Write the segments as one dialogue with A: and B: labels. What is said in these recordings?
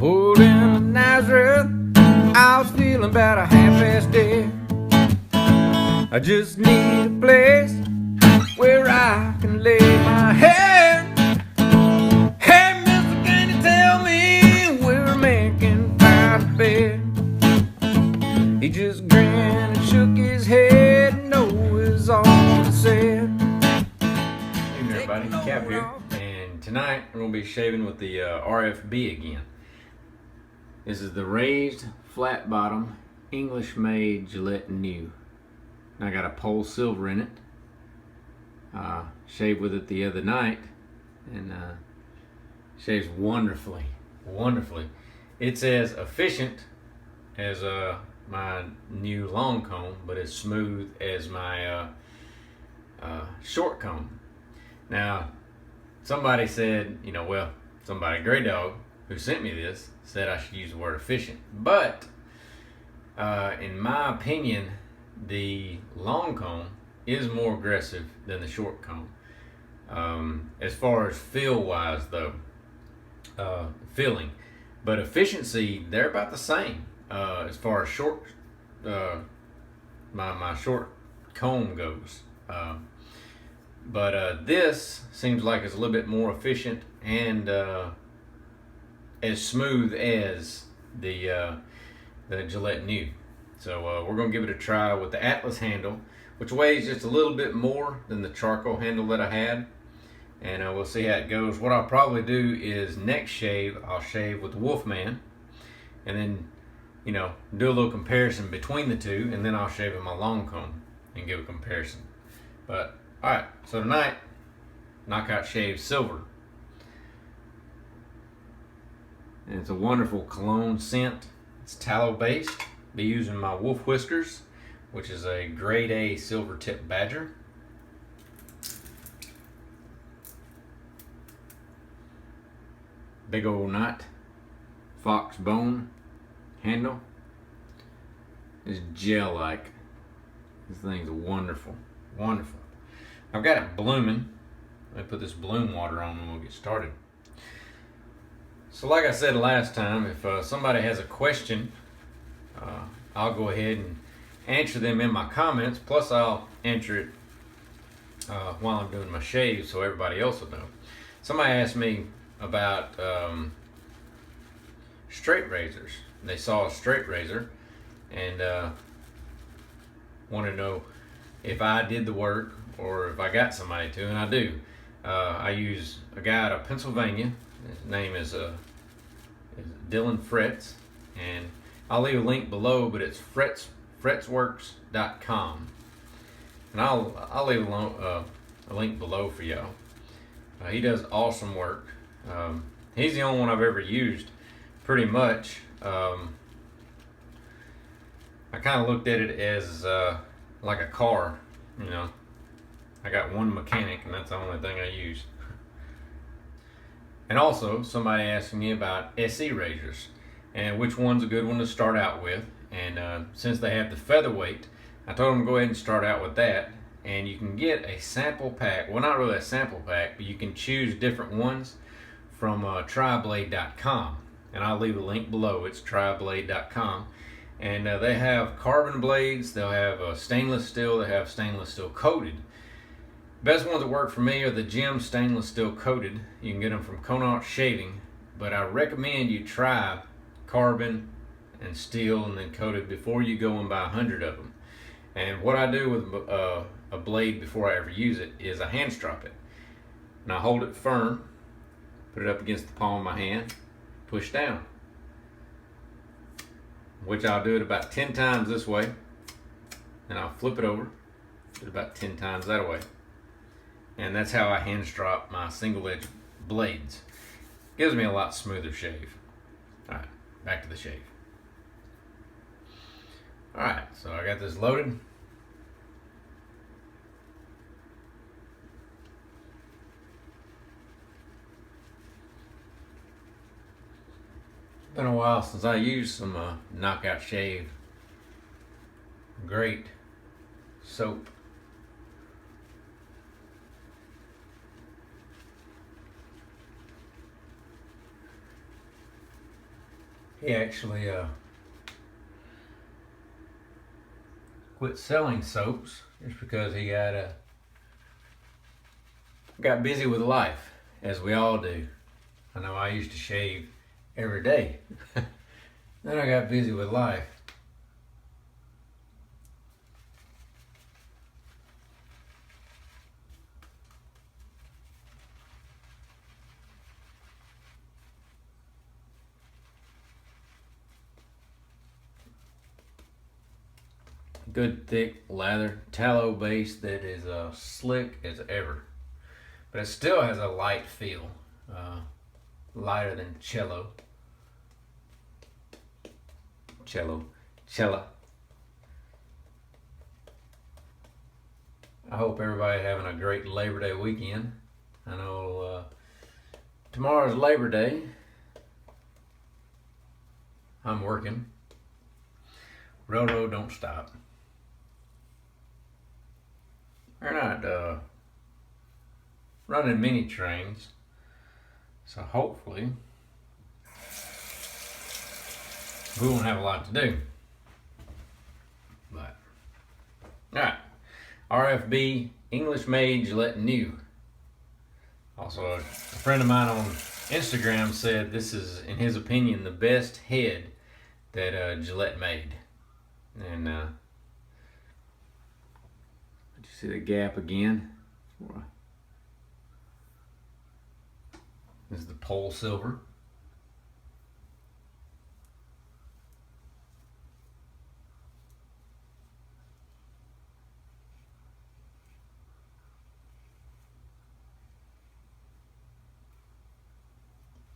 A: pulled into Nazareth. I was feeling about a half-assed dead. I just need a place where I can lay my head. Hey, mister, can you tell me where a man can find a bed? He just grinned and shook his head. No is all he said. Hey everybody, Cap here. And tonight we're going to be shaving with the RFB again. This is the raised flat bottom English made Gillette New. I got a Pol-Silver in it. Shaved with it the other night and shaves wonderfully. It's as efficient as my new long comb, but as smooth as my short comb. Now, somebody said, somebody, Grey Dog, who sent me this, said I should use the word efficient. But in my opinion, the long comb is more aggressive than the short comb. As far as feel-wise, though, feeling, but efficiency, they're about the same. As far as short, my short comb goes. But this seems like it's a little bit more efficient and as smooth as the Gillette New. So we're gonna give it a try with the Atlas handle, which weighs just a little bit more than the charcoal handle that I had, and we'll see how it goes. What I'll probably do is next shave, I'll shave with the Wolfman, and then do a little comparison between the two, and then I'll shave with my long comb and give a comparison. But all right, so tonight, Knockout Shave Silver. And it's a wonderful cologne scent. It's tallow based. Be using my Wolf Whiskers, which is a grade A silver tip badger. Big old knot, fox bone handle. It's gel-like. This thing's wonderful. I've got it blooming. Let me put this bloom water on and we'll get started. So like I said last time, if somebody has a question, I'll go ahead and answer them in my comments, plus I'll answer it while I'm doing my shave so everybody else will know. Somebody asked me about straight razors. They saw a straight razor and wanted to know if I did the work or if I got somebody to, and I do. I use a guy out of Pennsylvania. His name is Dylan Fretz, and I'll leave a link below, but it's fretzworks.com, and I'll leave a link below for y'all. He does awesome work. He's the only one I've ever used, pretty much. I kind of looked at it as like a car, I got one mechanic and that's the only thing I use. And also, somebody asked me about SE razors and which one's a good one to start out with. And since they have the featherweight, I told them to go ahead and start out with that. And you can get a sample pack, well, not really a sample pack, but you can choose different ones from tryblade.com. And I'll leave a link below. It's tryblade.com. And they have carbon blades, they'll have stainless steel, they have stainless steel coated. Best ones that work for me are the Gem stainless steel coated. You can get them from Connaught Shaving, but I recommend you try carbon and steel and then coated before you go and buy 100 of them. And what I do with a blade before I ever use it is I hand strop it. And I hold it firm, put it up against the palm of my hand, push down. Which I'll do it about 10 times this way, and I'll flip it over, do it about 10 times that way. And that's how I hand strop my single edge blades. Gives me a lot smoother shave. Alright, back to the shave. Alright, so I got this loaded. Been a while since I used some Knockout Shave. Great soap. he actually quit selling soaps just because he got busy with life, as we all do. I know I used to shave every day. Then I got busy with life. Good thick lather, tallow base that is slick as ever, but it still has a light feel, lighter than cello. Cella. I hope everybody having a great Labor Day weekend. I know tomorrow's Labor Day. I'm working. Railroad don't stop. They're not running many trains, so hopefully we won't have a lot to do. But alright, RFB English made Gillette New. Also, a friend of mine on Instagram said this is, in his opinion, the best head that Gillette made. And did you see the gap again? This is the Pol-Silver.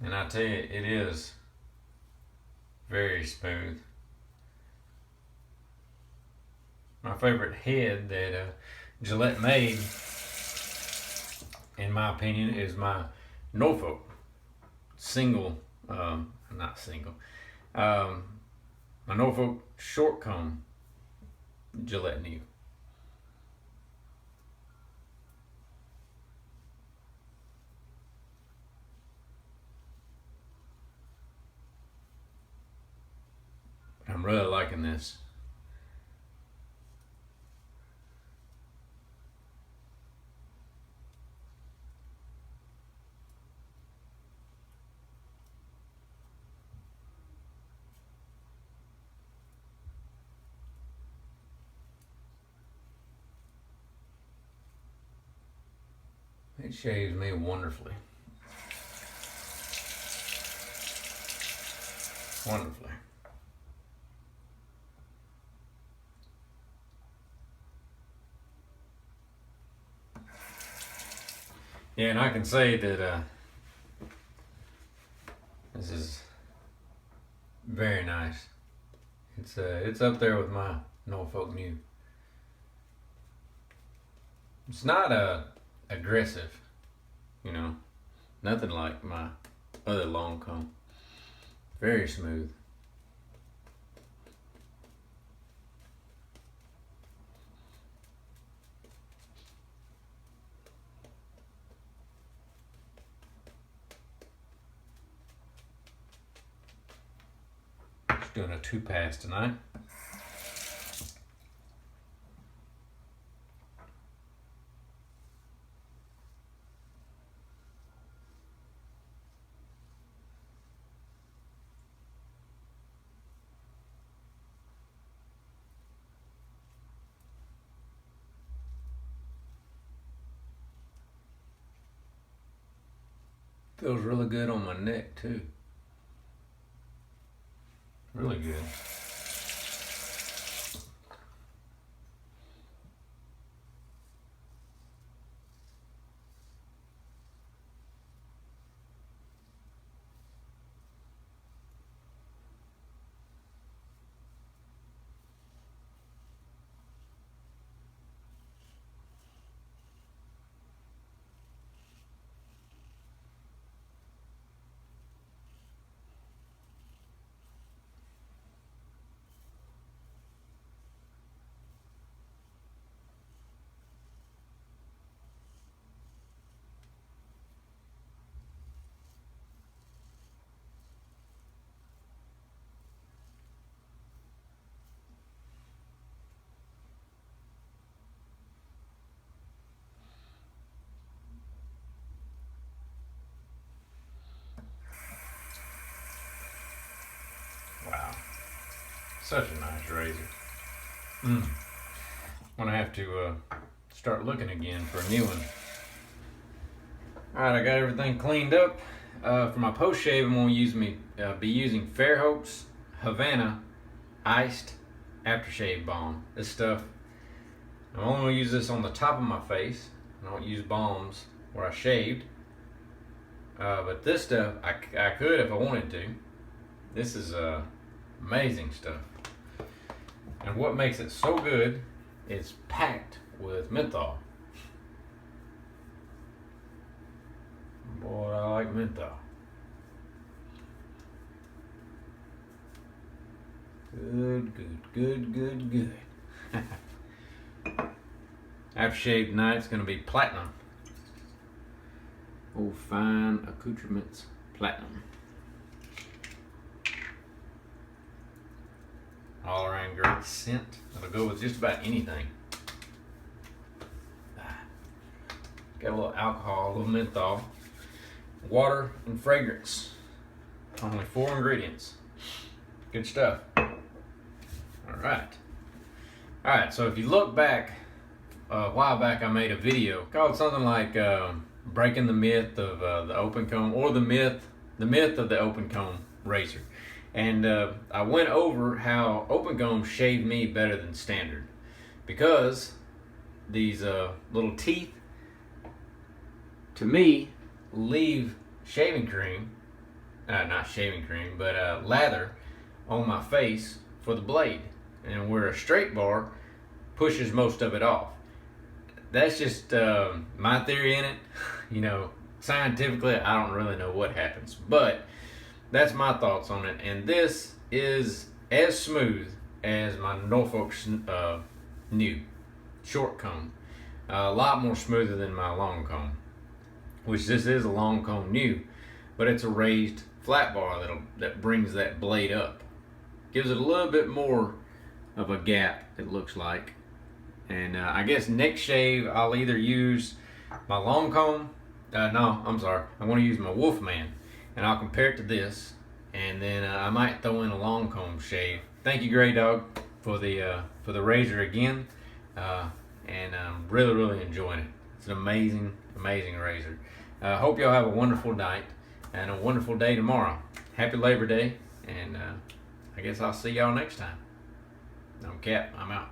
A: And I tell you, it is very smooth. My favorite head that Gillette made, in my opinion, is my Norfolk single, not single, my Norfolk short comb Gillette New. I'm really liking this. It shaves me wonderfully. Wonderfully. Yeah, and I can say that this is very nice. It's up there with my Norfolk New. It's not aggressive, you know, nothing like my other long comb. Very smooth. Just doing a 2-pass tonight. Feels really good on my neck too. Really good. Such a nice razor. I'm gonna have to start looking again for a new one. All right, I got everything cleaned up. For my post shave, I'm gonna be using Fairhope's Havana Iced Aftershave Balm. This stuff, I'm only gonna use this on the top of my face. I don't use balms where I shaved. But this stuff, I could if I wanted to. This is amazing stuff. And what makes it so good, it's packed with menthol. Boy, I like menthol. Good, good, good, good, good. Aftershave tonight's gonna be platinum. Oh, fine accoutrements, platinum. All around great scent. It'll go with just about anything. Got a little alcohol, a little menthol, water, and fragrance. Only 4 ingredients. Good stuff. All right, so if you look back, a while back I made a video called something like breaking the myth of the open comb, or the myth of the open comb razor. And I went over how open combs shave me better than standard, because these little teeth, to me, leave shaving cream, not shaving cream, but lather on my face for the blade, and where a straight bar pushes most of it off. That's just my theory in it. You know, scientifically, I don't really know what happens, but that's my thoughts on it. And this is as smooth as my Norfolk's new short comb. A lot more smoother than my long comb, which this is a long comb new, but it's a raised flat bar that brings that blade up. Gives it a little bit more of a gap, it looks like. And I guess next shave, I'll either use my long comb. No, I'm sorry. I'm going to use my Wolfman, and I'll compare it to this. And then I might throw in a long comb shave. Thank you, Grey Dog, for the razor again. And I'm really, really enjoying it. It's an amazing, amazing razor. Hope y'all have a wonderful night and a wonderful day tomorrow. Happy Labor Day, and I guess I'll see y'all next time. I'm Cap. I'm out.